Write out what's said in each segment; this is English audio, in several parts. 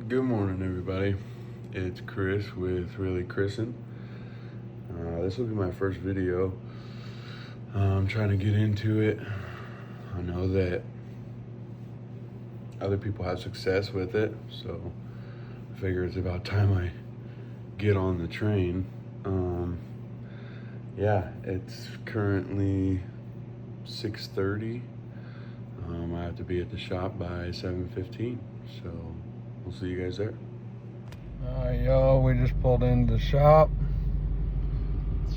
Good morning, everybody. It's Chris with Really Chrisin. This will be my first video. I'm trying to get into it. I know that other people have success with it, so I figure it's about time I get on the train. Yeah, it's currently 6:30. I have to be at the shop by 7:15, so we'll see you guys there. Alright, y'all, we just pulled into the shop. It's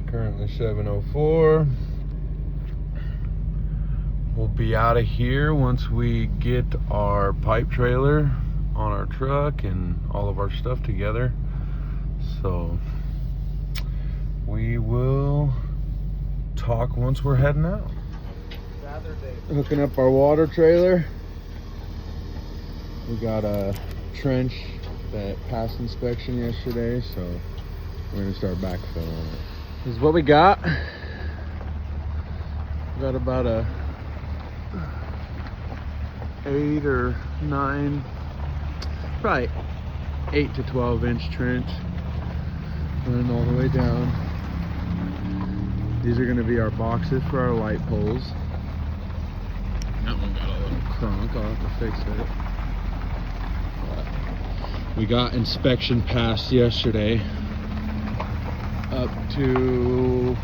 currently 7:04. We'll be out of here once we get our pipe trailer on our truck and all of our stuff together. So we will talk once we're heading out. Hooking up our water trailer. We got a trench that passed inspection yesterday, so we're gonna start backfilling it. This is what we got. We got about a 8 or 9, probably 8 to 12 inch trench running all the way down. These are gonna be our boxes for our light poles. That one got a little crunk, I'll have to fix it. We got inspection passed yesterday up to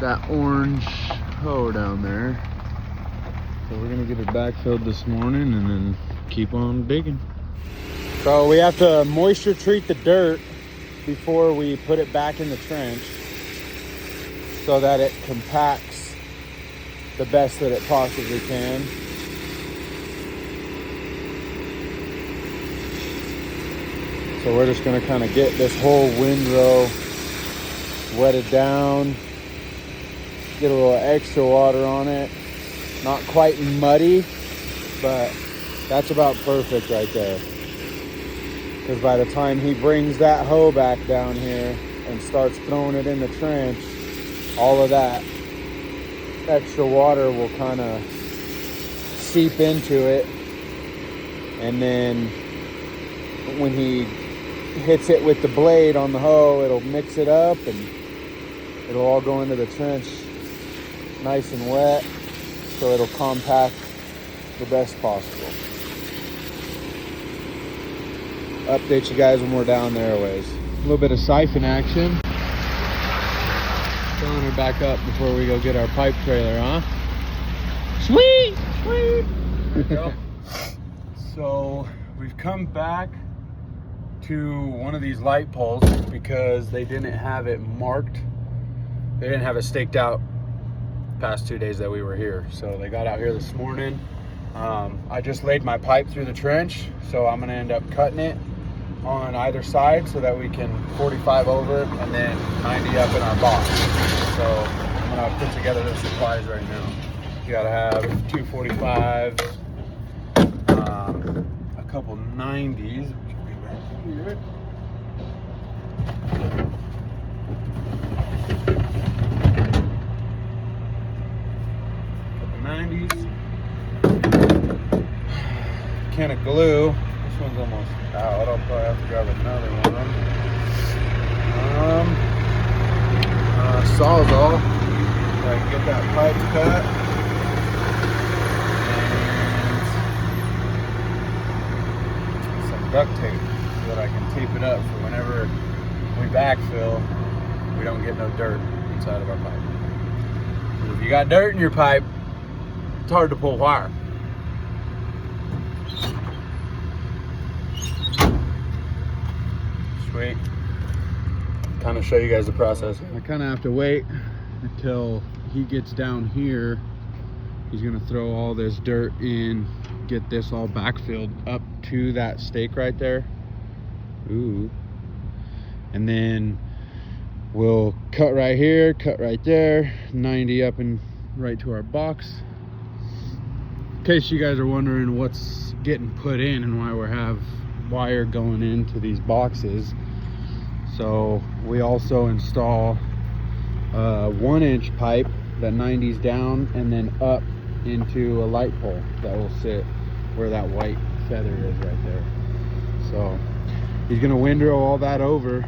that orange hoe down there. So we're gonna get it backfilled this morning and then keep on digging. So we have to moisture treat the dirt before we put it back in the trench so that it compacts the best that it possibly can. So we're just gonna kind of get this whole windrow wetted down, get a little extra water on it. Not quite muddy, but that's about perfect right there. Because by the time he brings that hoe back down here and starts throwing it in the trench, all of that extra water will kind of seep into it. And then when he hits it with the blade on the hoe, it'll mix it up and it'll all go into the trench nice and wet, so it'll compact the best possible. Update you guys when we're down there a ways. A little bit of siphon action. Filling her back up before we go get our pipe trailer, huh? Sweet! Sweet! There we go. So we've come back to one of these light poles because they didn't have it marked. They didn't have it staked out past 2 days that we were here. So they got out here this morning. I just laid my pipe through the trench, so I'm gonna end up cutting it on either side so that we can 45 over it and then 90 up in our box. So I'm gonna put together the supplies right now. You gotta have 245, a couple 90s, which will be right here. Couple 90s. Can of glue. This one's almost out. I'll probably have to grab another one. Sawzall. So I can get that pipe cut. And some duct tape so that I can tape it up for whenever we backfill, we don't get no dirt inside of our pipe. Because if you got dirt in your pipe, it's hard to pull wire. Sweet. Kind of show you guys the process. I kind of have to wait until he gets down here. He's gonna throw all this dirt in, get this all backfilled up to that stake right there. Ooh. And then we'll cut right here, cut right there, 90 up and right to our box. In case you guys are wondering what's getting put in and why we have wire going into these boxes. So we also install a 1-inch pipe that 90s down and then up into a light pole that will sit where that white feather is right there. So he's gonna windrow all that over.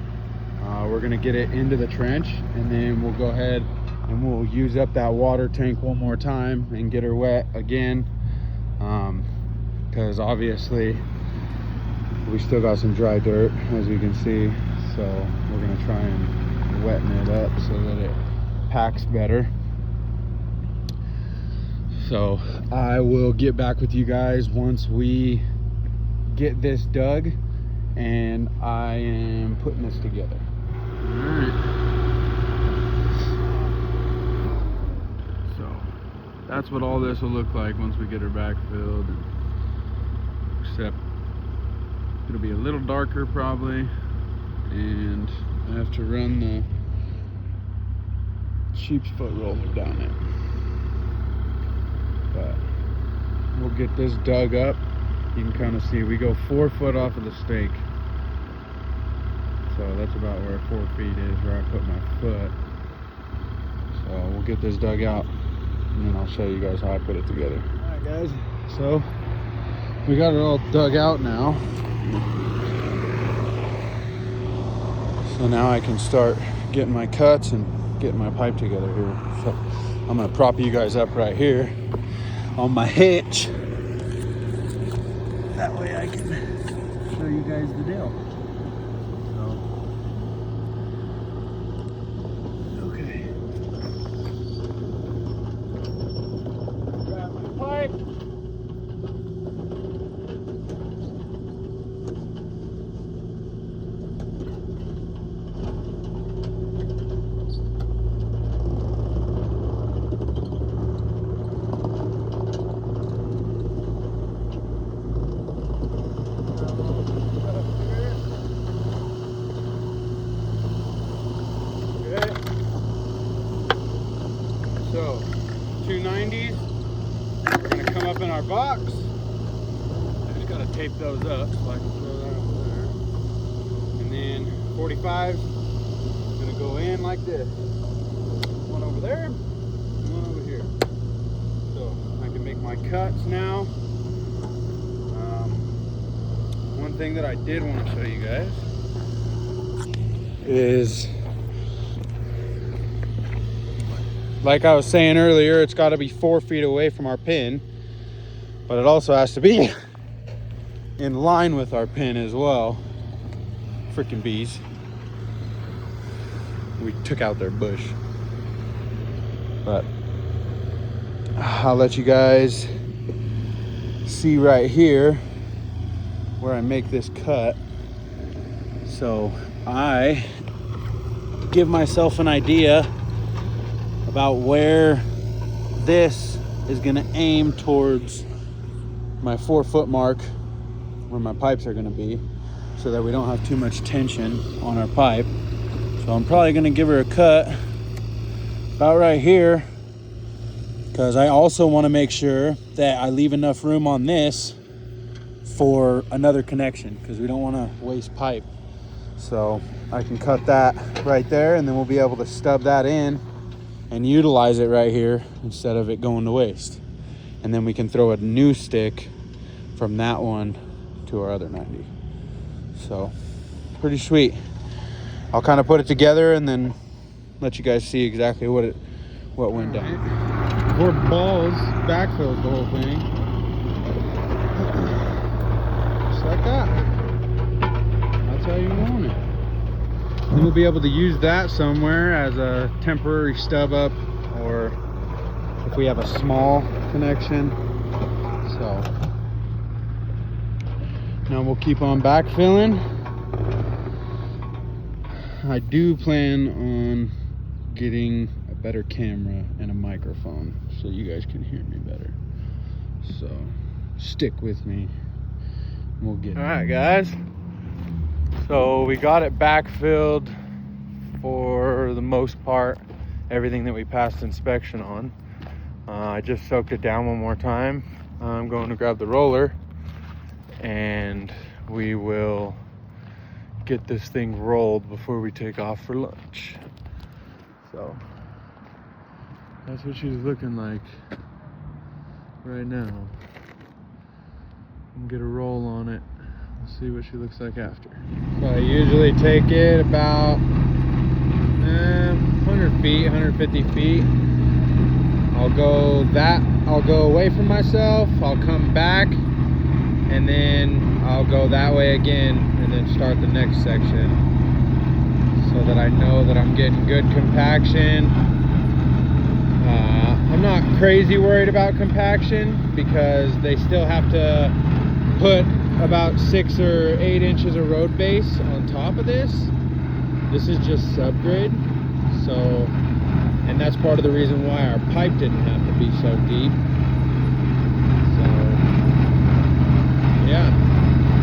We're gonna get it into the trench, and then we'll go ahead and we'll use up that water tank one more time and get her wet again, because obviously we still got some dry dirt, as you can see. So we're gonna try and wetten it up so that it packs better. So I will get back with you guys once we get this dug and I am putting this together. All right. So that's what all this will look like once we get her backfilled. Except it'll be a little darker probably, and I have to run the sheep's foot roller down it. But we'll get this dug up. You can kind of see we go 4 foot off of the stake. So that's about where 4 feet is, where I put my foot. So we'll get this dug out, and then I'll show you guys how I put it together. All right, guys. So we got it all dug out now. So now I can start getting my cuts and getting my pipe together here. So I'm gonna prop you guys up right here on my hitch. That way I can show you guys the deal. Okay. Grab my pipe. So 290s are gonna come up in our box. I just gotta tape those up so I can throw that over there. And then 45s are gonna go in like this. One over there, and one over here. So I can make my cuts now. One thing that I did want to show you guys is, like I was saying earlier, it's got to be 4 feet away from our pin, but it also has to be in line with our pin as well. Freaking bees. We took out their bush. But I'll let you guys see right here where I make this cut. So I give myself an idea about where this is gonna aim towards my 4 foot mark, where my pipes are gonna be, so that we don't have too much tension on our pipe. So I'm probably gonna give her a cut about right here, because I also wanna make sure that I leave enough room on this for another connection, because we don't wanna waste pipe. So I can cut that right there, and then we'll be able to stub that in and utilize it right here instead of it going to waste. And then we can throw a new stick from that one to our other 90. So pretty sweet. I'll kind of put it together and then let you guys see exactly what went down. Poor balls backfilled the whole thing. Just like that. That's how you want it. Then we'll be able to use that somewhere as a temporary stub up, or if we have a small connection. So now we'll keep on backfilling. I do plan on getting a better camera and a microphone so you guys can hear me better. So stick with me. We'll get it. All right, guys. So we got it backfilled for the most part, everything that we passed inspection on. I just soaked it down one more time. I'm going to grab the roller and we will get this thing rolled before we take off for lunch. So that's what she's looking like right now. and get a roll on it. We'll see what she looks like after. So I usually take it about 100 feet, 150 feet. I'll go away from myself, I'll come back, and then I'll go that way again, and then start the next section, so that I know that I'm getting good compaction. I'm not crazy worried about compaction because they still have to put about 6 or 8 inches of road base on top of this. This is just subgrade, so, and that's part of the reason why our pipe didn't have to be so deep. So yeah,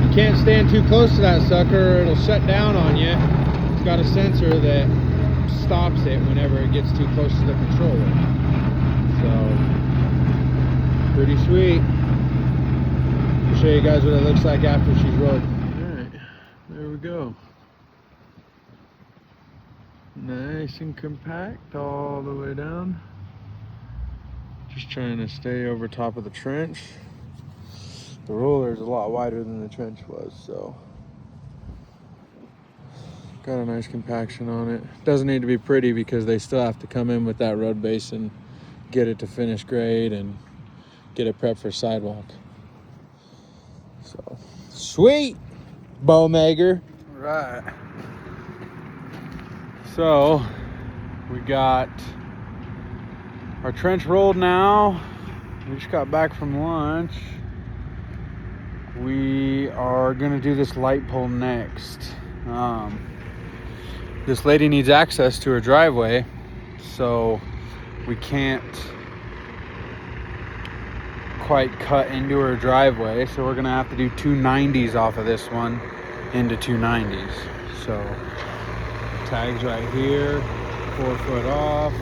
you can't stand too close to that sucker or it'll shut down on you. It's got a sensor that stops it whenever it gets too close to the controller. So pretty sweet. I'll show you guys what it looks like after she's rolled. Alright, there we go. Nice and compact all the way down. Just trying to stay over top of the trench. The roller is a lot wider than the trench was, so got a nice compaction on it. Doesn't need to be pretty because they still have to come in with that road base and get it to finish grade and get it prepped for sidewalk. So sweet, Bowmaker. Right. So we got our trench rolled now. We just got back from lunch. We are gonna do this light pole next. This lady needs access to her driveway, so we can't quite cut into her driveway, so we're gonna have to do 290s off of this one into 290s. So tags right here, 4 foot off,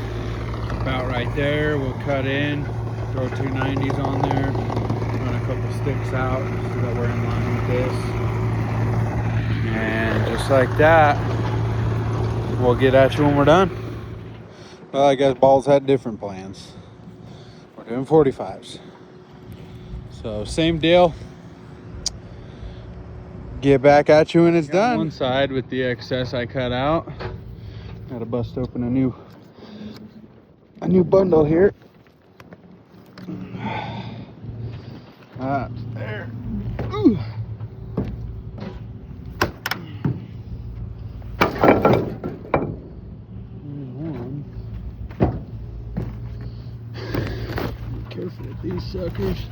about right there. We'll cut in, throw 290s on there, run a couple sticks out so that we're in line with this, and just like that, we'll get at you when we're done. Well, I guess Balls had different plans. We're doing 45s. So same deal. Get back at you when it's done. One side with the excess I cut out. Gotta bust open a new bundle here. There. Ooh. Be careful with these suckers.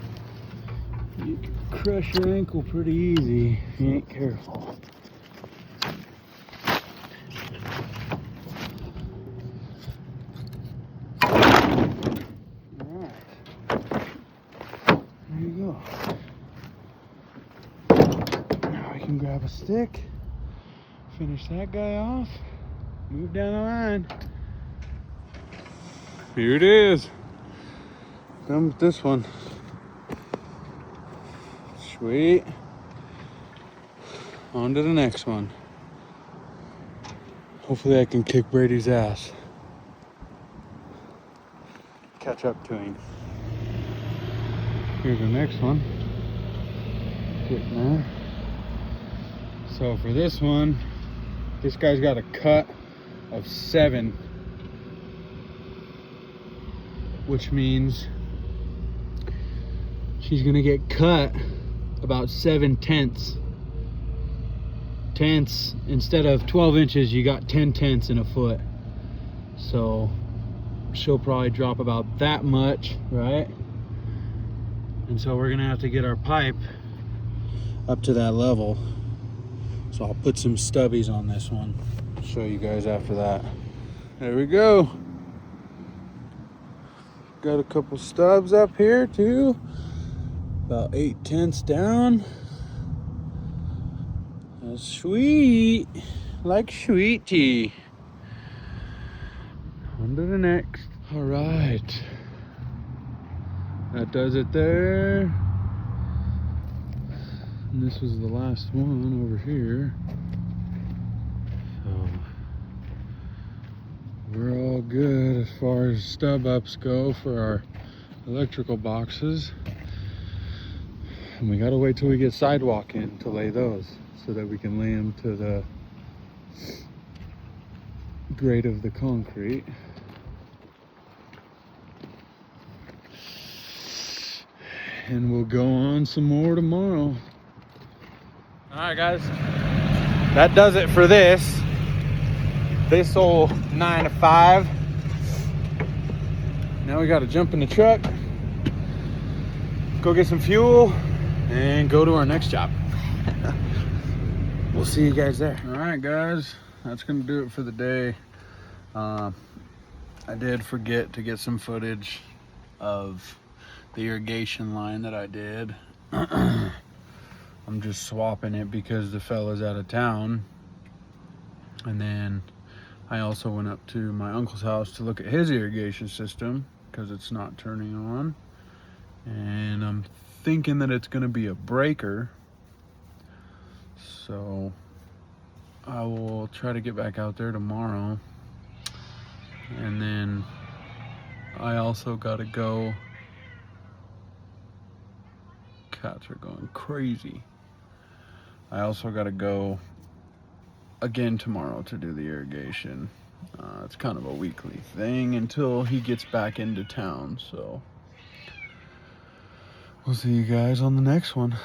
You can crush your ankle pretty easy if you ain't careful. Alright. There you go. Now we can grab a stick, finish that guy off, move down the line. Here it is. Done with this one. Sweet. On to the next one. Hopefully I can kick Brady's ass. Catch up to him. Here's the next one. Getting there. So for this one, this guy's got a cut of 7, which means she's gonna get cut about 7 tenths. Instead of 12 inches, you got 10 tenths in a foot. So she'll probably drop about that much, right? And so we're gonna have to get our pipe up to that level. So I'll put some stubbies on this one. I'll show you guys after that. There we go. Got a couple stubs up here too. About 8 tenths down. That's sweet. Like sweet tea. On to the next. All right. That does it there. And this was the last one over here. So we're all good as far as stub ups go for our electrical boxes. And we gotta wait till we get sidewalk in to lay those so that we can lay them to the grade of the concrete. And we'll go on some more tomorrow. All right, guys, that does it for this old 9 to 5. Now we got to jump in the truck, go get some fuel, and go to our next job. We'll see you guys there. All right, guys, that's gonna do it for the day. I did forget to get some footage of the irrigation line that I did. I'm just swapping it because the fella's out of town. And then I also went up to my uncle's house to look at his irrigation system because it's not turning on. And I'm thinking that it's gonna be a breaker. So I will try to get back out there tomorrow. And then I also gotta go. Cats are going crazy. I also gotta go again tomorrow to do the irrigation. It's kind of a weekly thing until he gets back into town. So we'll see you guys on the next one.